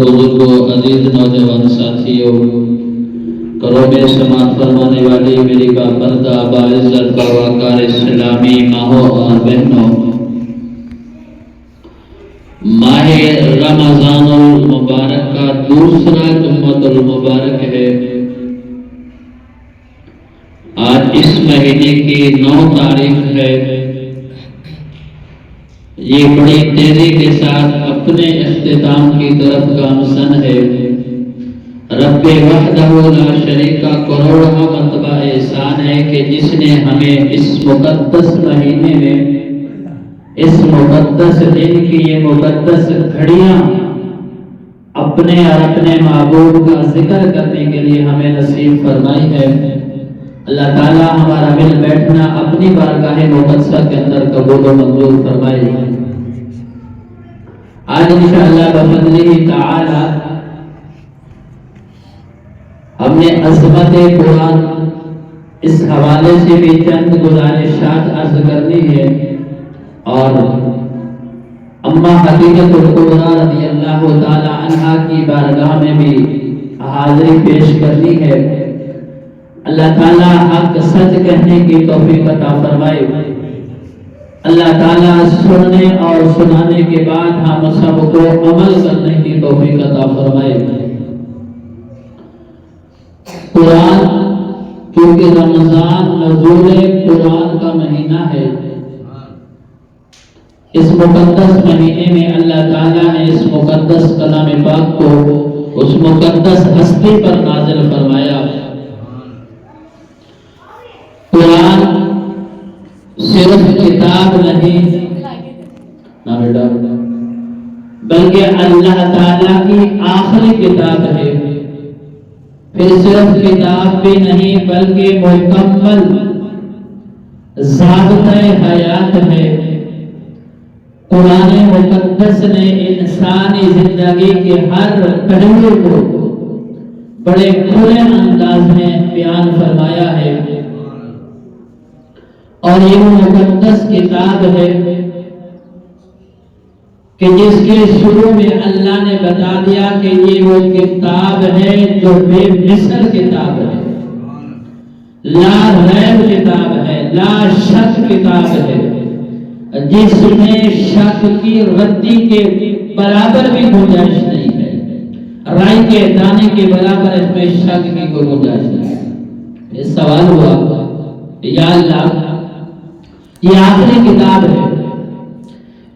بزرگوں، عزیز نوجوان ساتھیوں، کرو میں سماعت فرمانے والی میری باپردہ باعزت باوقار اسلامی ماہوں اور بہنوں، ماہ رمضان المبارک کا دوسرا جمعۃ المبارک ہے۔ آج اس مہینے کی 9 تاریخ ہے۔ یہ بڑی تیزی کے ساتھ اپنے اختتام کی طرف گامزن ہے۔ رب وحدہ لا شریک کا کروڑواں مرتبہ احسان ہے کہ جس نے ہمیں اس مقدس مہینے میں، اس مقدس دن کی یہ مقدس گھڑیاں اپنے اور اپنے معبود کا ذکر کرنے کے لیے ہمیں نصیب فرمائی ہے۔ اللہ تعالیٰ ہمارا مل بیٹھنا اپنی بارگاہ مقدسہ کے اندر قبول و منظور فرمائے۔ آج انشاءاللہ بفضلہ تعالی ہم نے عظمت قرآن اس حوالے سے بھی چند گزارشات عرض کرنی ہے اور اماں حقیقت الکبریٰ رضی اللہ تعالی عنہا کی بارگاہ میں بھی حاضری پیش کرنی ہے۔ اللہ تعالیٰ حق سچ کہنے کی توفیق عطا فرمائے۔ اللہ تعالیٰ سننے اور سنانے کے بعد ہم سب کو عمل کرنے کی توفیق عطا فرمائے۔ قرآن کیونکہ رمضان نزول قرآن کا مہینہ ہے، اس مقدس مہینے میں اللہ تعالیٰ نے اس مقدس کلام پاک کو اس مقدس ہستی پر نازل فرمایا۔ قرآن صرف کتاب نہیں بلکہ اللہ تعالیٰ کی آخری کتاب ہے۔ پھر صرف کتاب بھی نہیں بلکہ مکمل ضابطۂ حیات ہے۔ قرآن مقدس نے انسانی زندگی کے ہر پہلو کو بڑے کھلے انداز میں بیان فرمایا ہے، اور یہ مقدس کتاب ہے کہ جس کے شروع میں اللہ نے بتا دیا کہ یہ وہ کتاب ہے جو بے مثل کتاب ہے، لا ریب کتاب ہے، لا شک کتاب ہے، جس میں شک کی ردی کے برابر بھی گنجائش نہیں ہے، رائی کے دانے کے برابر اس میں شک کی کوئی گنجائش نہیں ہے۔ یہ سوال ہوا یا اللہ یہ آخری کتاب ہے،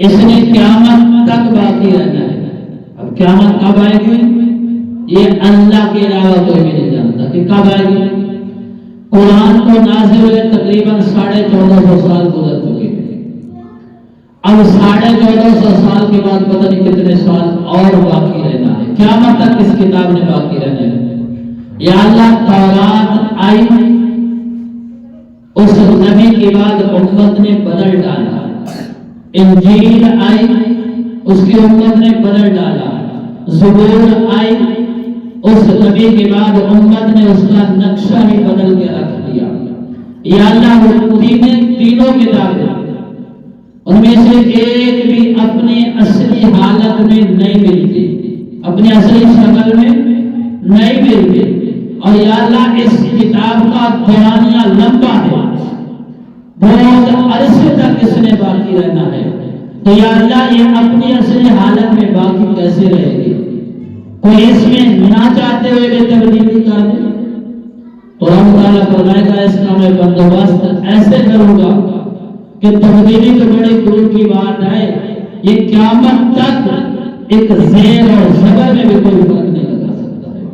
اس نے قیامت تک باقی رہنا ہے۔ اب قیامت کب آئے گی یہ اللہ کے علاوہ کوئی بھی نہیں جانتا کہ کب آئے گی۔ قرآن کو نازل ہوئے تقریباً 1450 سال گزر چکے ہیں۔ اب 1450 سال کے بعد پتہ نہیں کتنے سال اور باقی رہنا ہے، قیامت تک اس کتاب نے باقی رہنا ہے۔ یا اللہ تورات آئی، اس نبی کے بعد امت نے بدل ڈالا، انجیل آئی، اس کی امت نے بدل ڈالا، زبور آئی، اس نبی کے بعد امت نے اس کا نقشہ ہی بدل کے رکھ دیا۔ یا اللہ وہ تینوں کتابیں ان میں سے ایک بھی اپنی اصلی حالت میں نہیں ملتی، اپنی اصلی شکل میں نہیں ملتی، اور یا اللہ اس کتاب کا دورانیہ لمبا ہے، بہت عرصے تک اس نے باقی رہنا ہے، تو یا اللہ یہ اپنی اصلی حالت میں باقی کیسے رہے گی؟ کوئی اس میں نہ چاہتے ہوئے بھی تبدیلی کر دے تو ہم تعالیٰ فرمائے گا اس کا میں بندوبست ایسے کروں گا کہ تبدیلی تو بڑی دور کی بات ہے، یہ قیامت تک ایک زیر اور زبر میں بھی کوئی فرق نہیں لگا سکتا ہے۔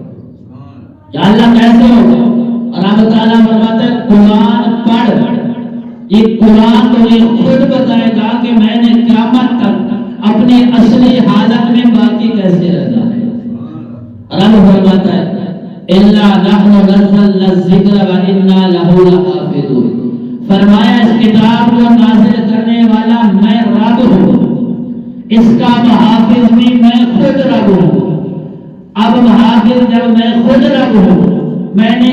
یا اللہ کیسے ہوگا؟ اور آپ تعالیٰ فرماتے ہیں قرآن پڑھ، یہ قرآن تمہیں خود بتائے گا کہ میں نے قیامت تک اپنی اصلی حالت میں باقی کیسے رہنا ہے۔ رب فرماتا ہے اِنَّا نَحْنُ نَزَّلْنَا الذِّكْرَ وَإِنَّا لَهُ لَحَافِظُونَ، فرمایا اس کتاب کو نازل کرنے والا میں رب ہوں، اس کا محافظ بھی میں خود رب ہوں۔ اب محافظ جب میں خود رب ہوں، میں نے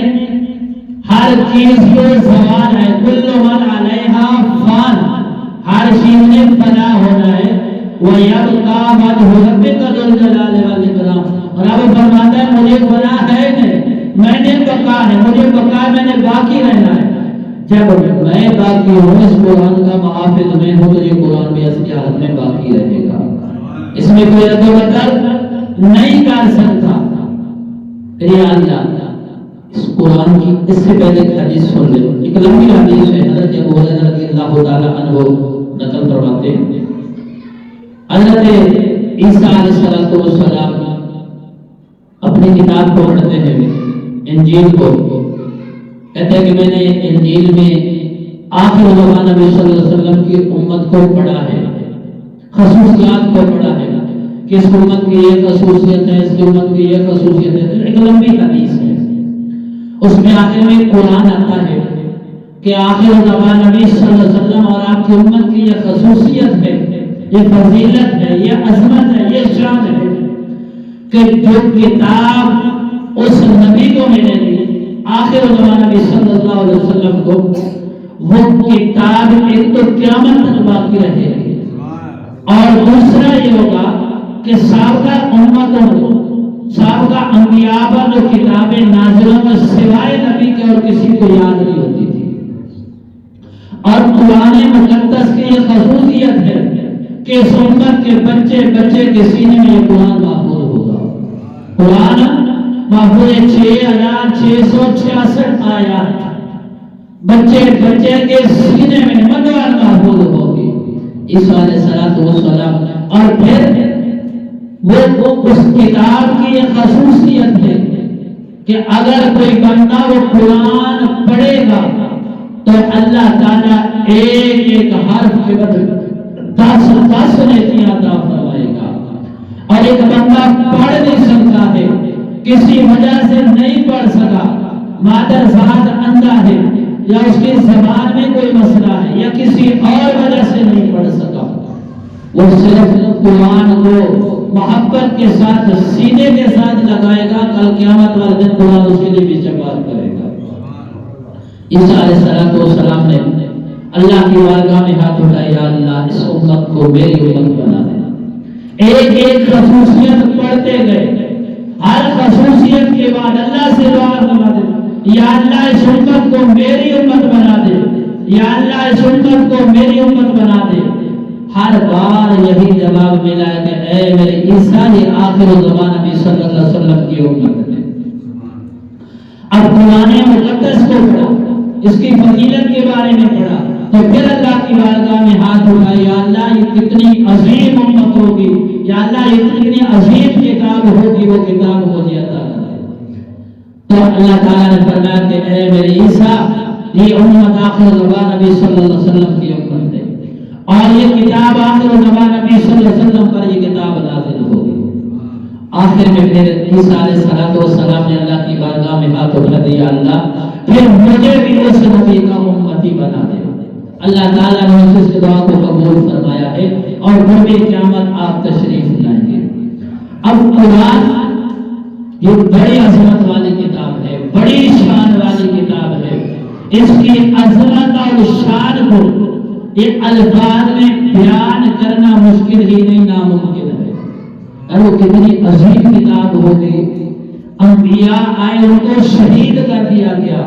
ہر چیز کو زوال ہے، کل من علیہا فان، ہر چیز نے فنا ہونا ہے، وَيَبْقَى وَجْهُ رَبِّكَ ذُو الْجَلَالِ وَالْإِكْرَامِ. رب فرماتا ہے مجھے بنا ہے نہیں، میں نے بقا ہے، مجھے بقا ہے، میں نے باقی رہنا ہے. جب میں باقی ہوں، اس قرآن کا محافظ میں ہوں، تو یہ قرآن بھی اصلی حالت میں باقی رہے گا. اس میں کوئی رد و بدل نہیں کر سکتا. یا اللہ اس قرآن کی اس سے پہلے ایک حدیث سن لے. ایک لمبی حدیث ہے، حضرت ابو ہریرہ رضی اللہ تعالی عنہ نقل فرماتے ہیں. حضرت عیسیٰ علیہ السلام اپنی کتاب کو پڑھتے ہیں، انجیل کو. کہتے ہیں کہ میں نے انجیل میں آخر زمان نبی صلی اللہ علیہ وسلم کی امت کو پڑھا ہے، خصوصیات کو پڑھا ہے کہ اس امت کی یہ خصوصیت ہے، اس امت کی یہ خصوصیت ہے. ایک لمبی حدیث ہے، اس میں آخر میں قرآن آتا ہے کہ آخر زمان نبی صلی اللہ علیہ وسلم اور آپ کی امت کی یہ خصوصیت ہے، یہ فضیلت ہے، یہ عظمت ہے، یہ شان ہے کہ جو کتاب اس نبی کو ملے گی آخر زمان نبی صلی اللہ علیہ وسلم کو، وہ کتاب ایک تو قیامت تک باقی رہے گی، اور دوسرا یہ ہوگا کہ سابقہ امتوں کو، سابقہ انبیاء پر جو کتابیں نازلوں میں سوائے نبی کے اور کسی کو یاد نہیں ہوتی تھی. اور قرآن مقدس کی یہ خصوصیت ہے کہ اس امت کے بچے بچے کے سینے میں یہ قرآن محفوظ ہوگا. قرآن محفوظ 6666 آیات بچے بچے کے سینے میں مدوار محفوظ ہوگی. عیسیٰ علیہ السلام. اور پھر وہ اس کتاب کی یہ خصوصیت ہے کہ اگر کوئی بندہ وہ قرآن پڑھے گا تو اللہ تعالیٰ ایک ایک حرف کے بدلے 10 نیکیاں عطا فرمائے گا. اور ایک بندہ پڑھ نہیں سکتا ہے، کسی وجہ سے نہیں پڑھ سکا، مادر ذات اندھا ہے یا اس کی زبان میں کوئی مسئلہ ہے یا کسی اور وجہ سے نہیں پڑھ سکا، وہ صرف قرآن کو محبت کے ساتھ سینے کے ساتھ لگائے گا، کل قیامت والے دن قرآن اس کے لیے بھی شفاعت کرے گا. عیسیٰ علیہ السلام نے اللہ کی بارگاہ میں ہاتھ اٹھائے، یا اللہ اس امت کو میری امت بنا دے. ایک ایک خصوصیت پڑھتے گئے، ہر خصوصیت کے بعد اللہ سے دعا کرنا دے، یا اللہ اس امت کو میری امت بنا دے، یا اللہ اس امت کو میری امت بنا دے. ہر بار یہی جواب ملا کہ اے میرے عیسیٰ یہ آخر زمان نبی صلی اللہ علیہ وسلم کی امت ہے. اب قرآن مقدس کو پڑھا، اس کی فضیلت کے بارے میں پڑھا، تو پھر اللہ کی بارگاہ میں ہاتھ اٹھائے، یا اللہ یہ کتنی عظیم امت ہوگی، یا اللہ یہ کتنی عظیم کتاب ہوگی، وہ کتاب مجھے عطا کرے. تو اللہ تعالیٰ نے فرمایا کہ اے میرے عیسیٰ یہ امت آخر زمان نبی صلی اللہ علیہ وسلم کی امت ہے، اور یہ کتاب آخر زمان نبی صلی اللہ علیہ وسلم پر یہ کتاب نازل ہوگی. آخر میں پھر عیسیٰ علیہ السلام نے اللہ کی بارگاہ میں ہاتھ اٹھا دیا، اللہ پھر مجھے بھی اس نبی کا امتی بنا دے. اللہ تعالیٰ نے اس دعا کو قبول فرمایا ہے، اور پھر بھی قیامت آپ تشریف لائیں گے. اب قرآن یہ بڑی عظمت والی کتاب ہے، بڑی شان والی کتاب ہے. اس کی عظمت اور شان کو یہ الفاظ میں بیان کرنا مشکل ہی نہیں، ناممکن ہے. اور وہ کتنی عظیم کتاب ہوگی. انبیاء آئے، ان کو شہید کر دیا گیا.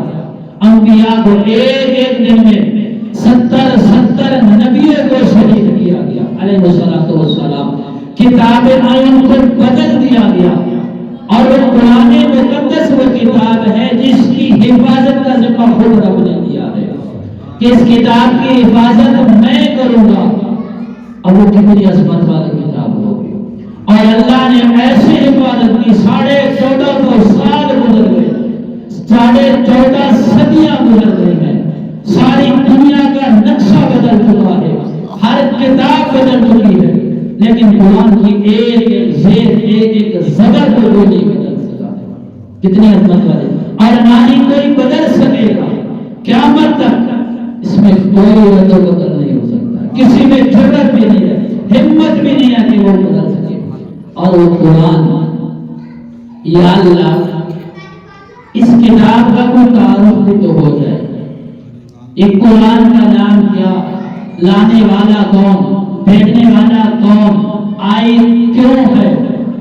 انبیاء کو ایک دن میں 70 نبیوں کو شہید کیا گیا علیہ السلام. کتابیں آئیں، ان کو بدل دیا گیا. اور وہ قرآن مقدس وہ کتاب ہے جس کی حفاظت کا ذمہ خود رب نے دیا ہے کہ اس کتاب کی حفاظت میں کروں گا. اب وہ کتنی عظمت والی کتاب ہوگی. اور اللہ نے ایسی حفاظت کی، 14.5 سال گزر گئے، 14.5 صدیاں گزر گئی ہیں. ساری دنیا کا نقشہ بدل چکا ہے، ہر کتاب بدل چکی ہے، لیکن قرآن کی ایک زیر ایک زبر کو کوئی نہیں بدل سکا. کتنی عظمت والی، اور نہ ہی کوئی بدل سکے گا قیامت تک. اس میں کوئی رد و بدل نہیں ہو سکتا، کسی میں جرأت بھی نہیں ہے، ہمت بھی نہیں ہے کہ وہ بدل سکے. اور وہ قرآن، یا اللہ اس کتاب کا کوئی تعارف بھی تو ہو جائے. قرآن کا نام کیا؟ لانے والا کون، بھیجنے والا کون، آئی کیوں ہے؟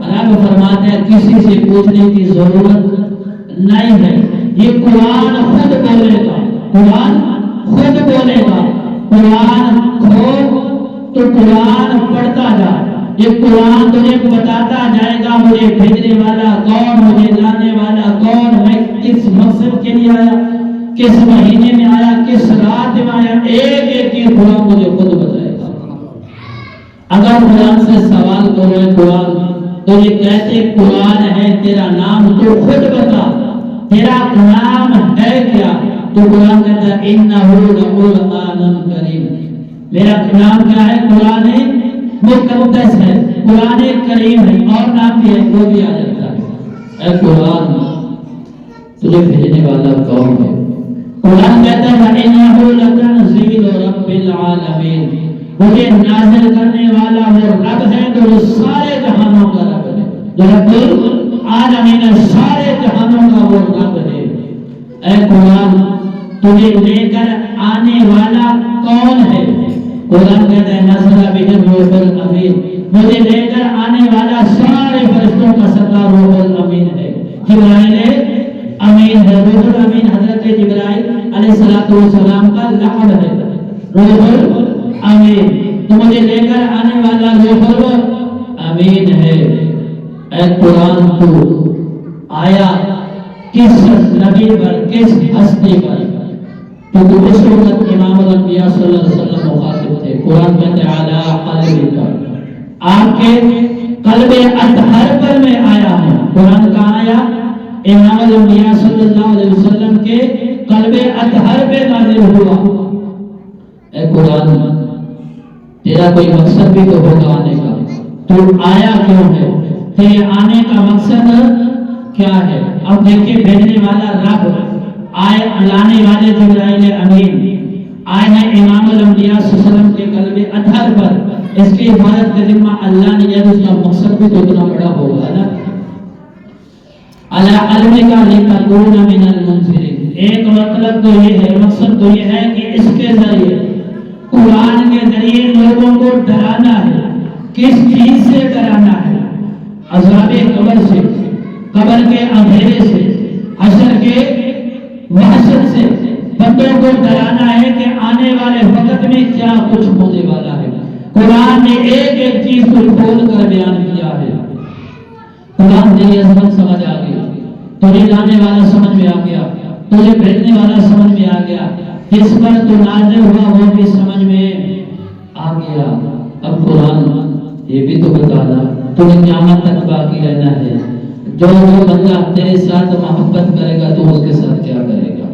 رب فرماتے ہیں کسی سے پوچھنے کی ضرورت نہیں ہے، یہ قرآن خود بولے گا، قرآن خود بولے گا۔ قرآن کھو تو قرآن پڑھتا جا، یہ قرآن تجھے بتاتا جائے گا مجھے بھیجنے والا کون، مجھے لانے والا کون، میں کس مقصد کے لیے آیا، کس مہینے میں آیا، کس رات میں آیا، ایک ایک چیز قرآن مجھے خود بتائے گا۔ اگر قرآن سے سوال کرو قرآن تو یہ کہتے قرآن ہے تیرا نام تو خود بتا، تیرا نام ہے کیا؟ تو قرآن کہتا ہے انہ لقرآن کریم، میرا نام کیا ہے؟ قرآن مقدس ہے، قرآن کریم ہے، اور نام بھی ہے وہ بھی آ جاتا ہے۔ اے قرآن تجھے بھیجنے والا کون ہے؟ قرآن کہتا ہے وَإِنَّهُ لَتَنزِيلُ رَبِّ الْعَالَمِينَ، مجھے نازل کرنے والا وہ رب ہے جو سارے جہانوں کا رب ہے، جو رب العالمین سارے جہانوں کا وہ رب ہے۔ اے قرآن تجھے لے کر آنے والا کون ہے؟ قرآن کہتا ہے نزل بہ الروح الامین، مجھے لے کر آنے والا سارے فرشتوں کا سردار روح الامین ہے، جبرائیل امین ہے۔ روح الامین حضرت جبرائیل علیہ السلام کا لقب ہے، روح الامین، تو مجھے لے کر آنے والا روح الامین ہے۔ اے قرآن تو آیا کس نبی پر، کس ہستی پر؟ تو اس وقت امام الانبیاء صلی اللہ علیہ وسلم مخاطب تھے۔ قرآن کہتے ہیں علی قلبک، آپ کے قلب اطہر پر میں آیا ہوں۔ قرآن کہاں آیا؟ امام الانبیاء صلی اللہ علیہ وسلم کے قلب اطہر پہ نازل ہوا۔ اے قرآن تیرا کوئی مقصد بھی تو ہوگا آنے کا، تو آیا کیوں ہے؟ تیرے آنے کا مقصد کیا ہے؟ اب دیکھیں بھیجنے والا رب، آئے لانے والے جبرائیل امین، آئے ہیں امام الانبیاء صلی اللہ علیہ وسلم کے قلب اطہر پر، اس کی حفاظت کا ذمہ اللہ نے لیا، اس کا مقصد بھی تو اتنا بڑا ہوگا نا۔ علی علمک لتکون من المنذرین، ایک مطلب تو یہ ہے، مقصد تو یہ ہے کہ اس کے ذریعے، قرآن کے ذریعے لوگوں کو ڈرانا ہے۔ کس چیز سے ڈرانا ہے؟ عذاب قبر سے، قبر کے اندھیرے سے، حشر کے وحشت سے، بندوں کو ڈرانا ہے کہ آنے والے وقت میں کیا کچھ ہونے والا ہے۔ قرآن نے ایک ایک چیز کو کھول کر بیان کیا ہے۔ قرآن تیری عظمت سمجھ آ گئی، تجھے لانے والا سمجھ میں آ گیا، تجھے بھیجنے والا سمجھ میں آ گیا، جس پر تو نازل ہوا وہ بھی سمجھ میں آ گیا۔ اب قرآن یہ بھی تو بتانا تمہیں قیامت تک باقی رہنا ہے، جو بندہ تیرے ساتھ محبت کرے گا تو اس کے ساتھ کیا کرے گا؟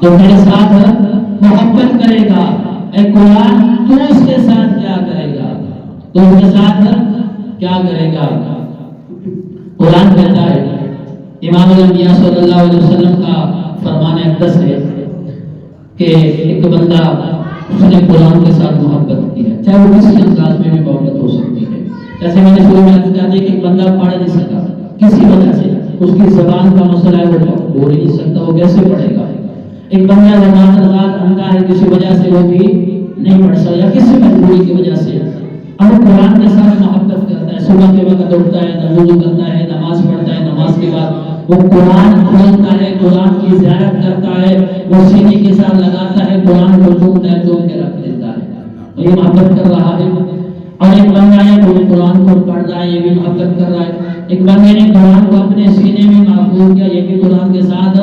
جو میرے ساتھ محبت کرے گا، اے قرآن تو اس کے ساتھ کیا کرے گا؟ تو اس کے ساتھ کیا کرے گا؟ قرآن کہتا ہے، امام الانبیاء صلی اللہ علیہ وسلم کا فرمان اقدس ہے کہ ایک بندہ اس نے قرآن کے ساتھ محبت کی ہے، چاہے وہ کسی انداز میں بھی محبت ہو سکتی ہے۔ جیسے میں نے شروع میں کہا کہ ایک بندہ پڑھ نہیں سکا کسی وجہ سے، اس کی زبان کا مسئلہ ہے، وہ بول ہی نہیں سکتا، وہ کیسے پڑھے گا؟ ایک بندہ نماز رات اندھا ہے، کسی وجہ سے وہ بھی نہیں پڑھ سکتا، یا کسی مجبوری کی وجہ سے، اب وہ قرآن کے ساتھ محبت کرتا ہے، صبح کے وقت اٹھتا ہے، وضو کرتا ہے، نماز پڑھتا ہے، نماز کے بعد وہ قرآن کھولتا ہے، قرآن کی زیارت کرتا ہے، وہ سینے کے ساتھ لگاتا ہے، قرآن کو چومتا ہے، چوم کے رکھ دیتا ہے، یہ محبت کر رہا ہے۔ اور ایک بندہ ہے وہ قرآن کو پڑھ رہا ہے، یہ بھی محبت کر رہا ہے۔ ایک بندے نے قرآن کو اپنے سینے میں محفوظ کیا، یہ بھی قرآن کے ساتھ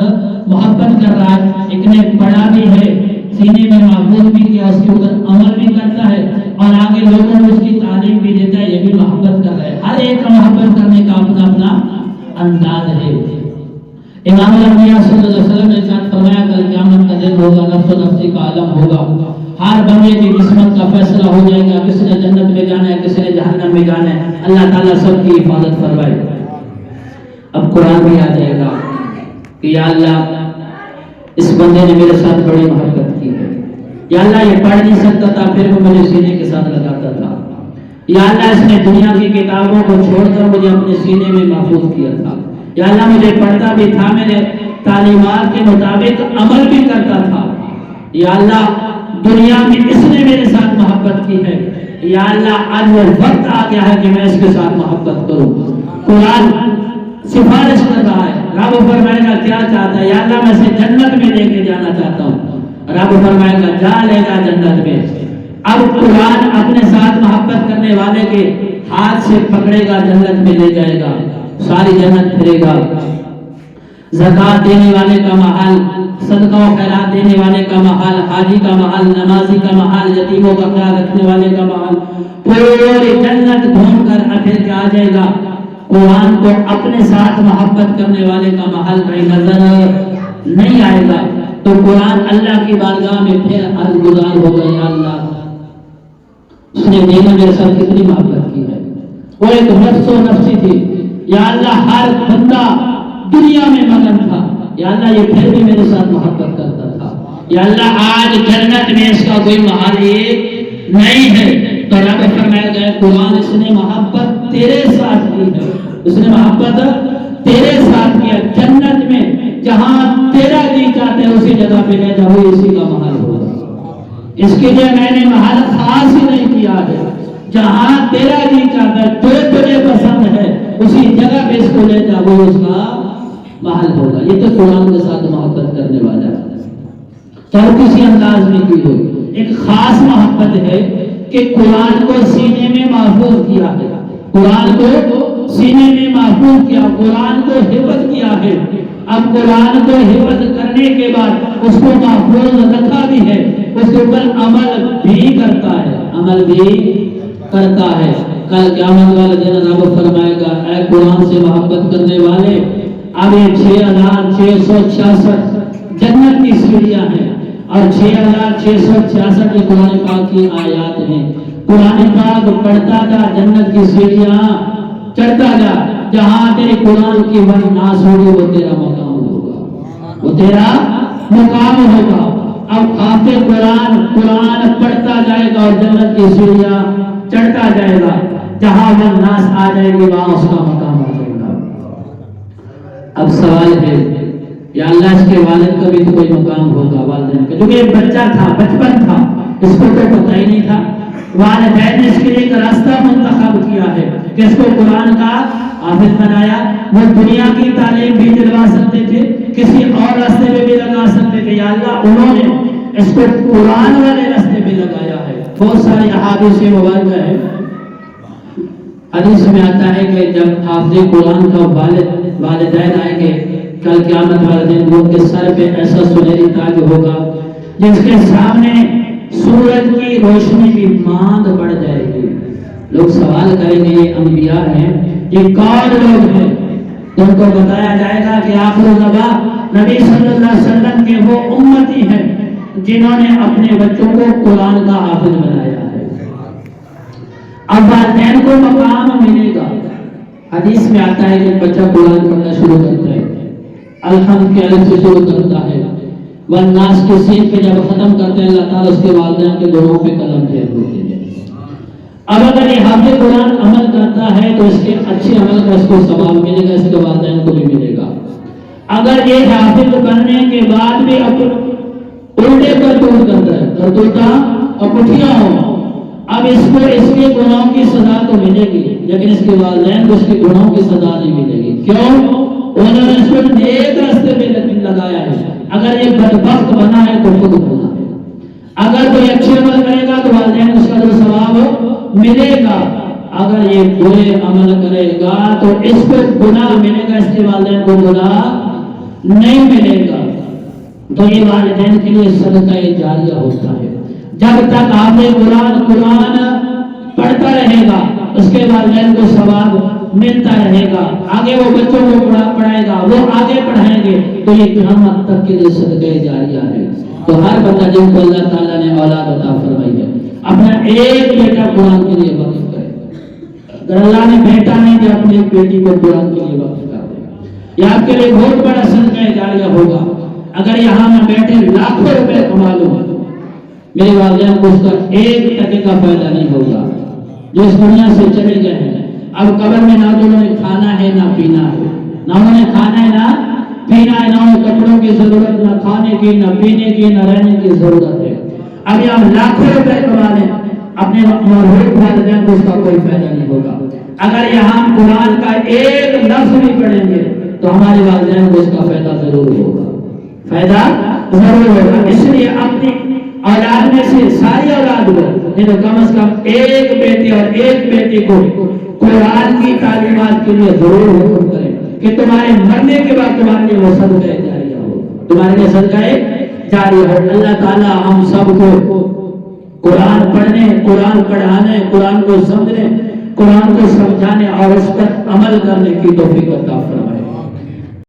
محبت کر رہا ہے۔ ایک نے پڑھا بھی ہے، سینے میں محفوظ بھی کیا، اس کے اوپر عمل بھی کرتا ہے، اور آگے لوگوں کو اس کی تعلیم بھی دیتا ہے، یہ بھی محبت کر رہا ہے۔ ہر ایک کا محبت کرنے کا اپنا اپنا انداز ہے۔ امام الانبیاء صلی اللہ علیہ وسلم نے ارشاد فرمایا کل قیامت کا دن ہوگا، نفس و نفسی کا عالم ہوگا، ہر بندے کی قسمت کا فیصلہ ہو جائے گا، کسی نے جنت میں جانا ہے، کسی نے جہنم میں جانا ہے، اللہ تعالیٰ سب کی حفاظت فرمائے۔ اب قرآن بھی آ جائے گا کہ یا اللہ اس بندے نے میرے ساتھ بڑی محبت کی ہے، یا اللہ یہ پڑھ نہیں سکتا تھا پھر وہ مجھے سینے کے ساتھ لگاتا تھا، یا اللہ اس نے دنیا کی کتابوں کو چھوڑ کر مجھے اپنے سینے میں محفوظ کیا تھا، یا اللہ مجھے پڑھتا بھی تھا، میرے تعلیمات کے مطابق عمل بھی کرتا تھا، یا اللہ دنیا میں اس نے میرے ساتھ محبت کی ہے، یا اللہ آج وہ وقت آ گیا ہے کہ میں اس کے ساتھ محبت کروں. قرآن سفارش کر رہا ہے. رب فرمائے گا کیا چاہتا ہے؟ یا اللہ میں اسے جنت میں لے کے جانا چاہتا ہوں. رب فرمائے گا جا لے جا جنت میں. اب قرآن اپنے ساتھ محبت کرنے والے کے ہاتھ سے پکڑے گا، جنت میں لے جائے گا، ساری جنت پھرے گا. زکات دینے والے کا محل، صدقہ و خیرات دینے والے کا محل، حاجی کا محل، نمازی کا محل، یتیموں کا خیال رکھنے والے کا محل، پوری جنت گھوم کر پھر کے آ جائے گا. قرآن کو اپنے ساتھ محبت کرنے والے کا محل کہیں نظر نہیں آئے گا. تو قرآن اللہ کی بارگاہ میں پھر عرض گزار ہوگا، یا اللہ اس نے دینا میرے ساتھ کتنی محبت کی ہے. وہ ایک نفس و نفسی تھی، یا اللہ ہر بندہ دنیا میں مگن تھا، یا اللہ یہ پھر بھی میرے ساتھ محبت کرتا تھا. یا اللہ آج جنت میں اس کا کوئی محل نہیں ہے. تو رب فرمایا گیا قرآن اس نے محبت تیرے ساتھ کی ہے، اس نے محبت تیرے ساتھ کیا. جنت میں جہاں تیرا جی چاہتے ہے اسی جگہ پہ لے جاؤ، اسی کا محل ہوگا. اس کے لیے میں نے محل خاص ہی نہیں کیا ہے. جہاں تیرا جی چاہتا ہے، جو تجھے پسند ہے اسی جگہ پہ اس کو لے جاؤ، اس کا محل ہوگا. یہ تو قرآن کے ساتھ محبت کرنے والا ہے. چاہے کسی انداز میں کی ہو، ایک خاص محبت ہے کہ قرآن کو سینے میں محفوظ کیا ہے، قرآن کو سینے میں محفوظ کیا، قرآن کو حفظ کیا ہے. اب قرآن کو حفظ کرنے کے بعد اس کو محفوظ رکھا بھی ہے، اس کے اوپر عمل بھی کرتا ہے، عمل بھی کرتا ہے. کل قیامت والے دن رب فرمائے گا اے قرآن سے محبت کرنے والے، اب یہ 6666 جنت کی سیڑھیاں ہیں اور 6666 یہ قرآن پاک کی آیات ہیں. قرآن پاک پڑھتا جا، جنت کی سیڑھیاں چڑھتا جا. جہاں تیرے قرآن کی وحی ناز ہوگی وہ تیرا مقام ہوگا، وہ تیرا مقام ہوگا. اب حافظ قرآن پڑھتا جائے گا اور جنت کی سیڑھیاں چڑھتا جائے گا. جہاں وہ ناز آ جائے گی وہاں اس کا مقام آ جائے گا. اب سوال ہے یا اللہ اس کے والد کا بھی تو کوئی مقام ہوگا، والدین کا، کیونکہ ایک بچہ تھا، بچپن تھا، اس کو تو پتہ ہی نہیں تھا. والدین نے اس کے لیے ایک راستہ منتخب کیا ہے کہ اس کو قرآن کا حافظ بنایا. وہ دنیا کی تعلیم بھی دلوا سکتے تھے، کسی اور راستے میں بھی لگا سکتے تھے. یا اللہ انہوں نے اس کو قرآن والے راستے میں لگایا ہے. بہت ساری احادیث مبارکہ ہیں. حدیث میں آتا ہے کہ جب حافظ قرآن کا والدین آئیں گے کل قیامت والے دن، ان کے سر پہ ایسا سنہری تاج ہوگا جس کے سامنے سورج کی روشنی کی ماند بڑھ جائے گی. لوگ سوال کریں گے یہ انبیاء ہیں، یہ کون لوگ ہیں؟ تو ان کو بتایا جائے گا کہ آخر الزمان نبی صلی اللہ علیہ وسلم کے وہ امتی ہیں جنہوں نے اپنے بچوں کو قرآن کا حافظ بنایا ہے. اب والدین کو مقام ملے گا. حدیث میں آتا ہے کہ بچہ قرآن پڑھنا شروع کرتا ہے، الحمد کے الف سے شروع کرتا ہے، والناس کے سین پہ جب ختم کرتے ہیں اللہ تعالیٰ اس کے والدین کے گناہوں پہ قلم پھیر دیتے ہیں. اب اگر یہ حافظ قرآن عمل کرتا ہے تو اس کے اچھے عمل کا اس کو ثواب ملے گا، اس کے والدین کو بھی ملے گا. اگر یہ حافظ بننے کے بعد بھی الٹے کرتوت کرتا ہے، کرتوتا اور پٹھیاں ہو، اب اس کو اس کے گناہوں کی سزا تو ملے گی لیکن اس کے والدین کو اس کے گناہوں کی سزا نہیں ملے گی. کیوں؟ انہوں نے اس کو نیک راستے پہ لگایا ہے. اگر یہ بدبخت بنا ہے تو خود بنا ہے. اگر کوئی اچھے عمل کرے گا تو والدین اس کا جو ثواب ملے گا، اگر یہ برے عمل کرے گا تو اس کو گناہ ملے گا، اس کے والدین کو گناہ نہیں ملے گا. تو یہ والدین کے لیے صدقہ جاریہ ہوتا ہے. جب تک حافظ قرآن پڑھتا رہے گا اس کے والدین کو ثواب ملتا رہے گا. آگے وہ بچوں کو پڑھائے گا، وہ آگے پڑھائیں گے، تو یہ قیامت تک کے لیے صدقہ جاریہ ہے. تو ہر بندہ جن کو اللہ تعالیٰ نے اولاد عطا فرمائی ہے اپنا ایک بیٹا قرآن کے لیے وقف کرے. اگر اللہ نے بیٹا نہیں دیا اپنی ایک بیٹی کو قرآن کے لیے وقف کر دے، یہ آپ کے لیے بہت بڑا صدقہ جاریہ ہوگا. اگر یہاں میں بیٹھے لاکھوں روپے کما لوں، میرے والدین کو اس کا ایک ٹکے کا فائدہ نہیں ہوگا جو اس دنیا سے چلے گئے ہیں. اب قبر میں نہ تو انہوں نے کھانا ہے نہ پینا ہے، نہ انہوں نے کھانا ہے نہ پینا ہے، نہ انہیں کپڑوں کی ضرورت، نہ کھانے کی، نہ پینے کی، نہ رہنے کی ضرورت ہے. اب ہم لاکھوں روپے کما لیں، اپنے مرحوم والدین کو اس کا کوئی فائدہ نہیں ہوگا. اگر یہاں قرآن کا ایک لفظ بھی پڑھیں گے تو ہمارے والدین کو اس کا فائدہ ضرور ہوگا, فائدہ ضرور ہوگا. اس لیے اپنی اولاد میں سے ساری اولاد کو کم از کم ایک بیٹے اور ایک بیٹی کو قرآن کی تعلیمات کے لیے ضرور حکم کریں کہ تمہارے مرنے کے بعد تمہارے لیے وہ صدقہ جاریہ ہو, تمہارے لیے صدقہ جاریہ ہو. اللہ تعالی ہم سب کو قرآن پڑھنے, قرآن پڑھانے, قرآن کو سمجھنے, قرآن کو سمجھانے اور اس پر عمل کرنے کی توفیق عطا فرمائے.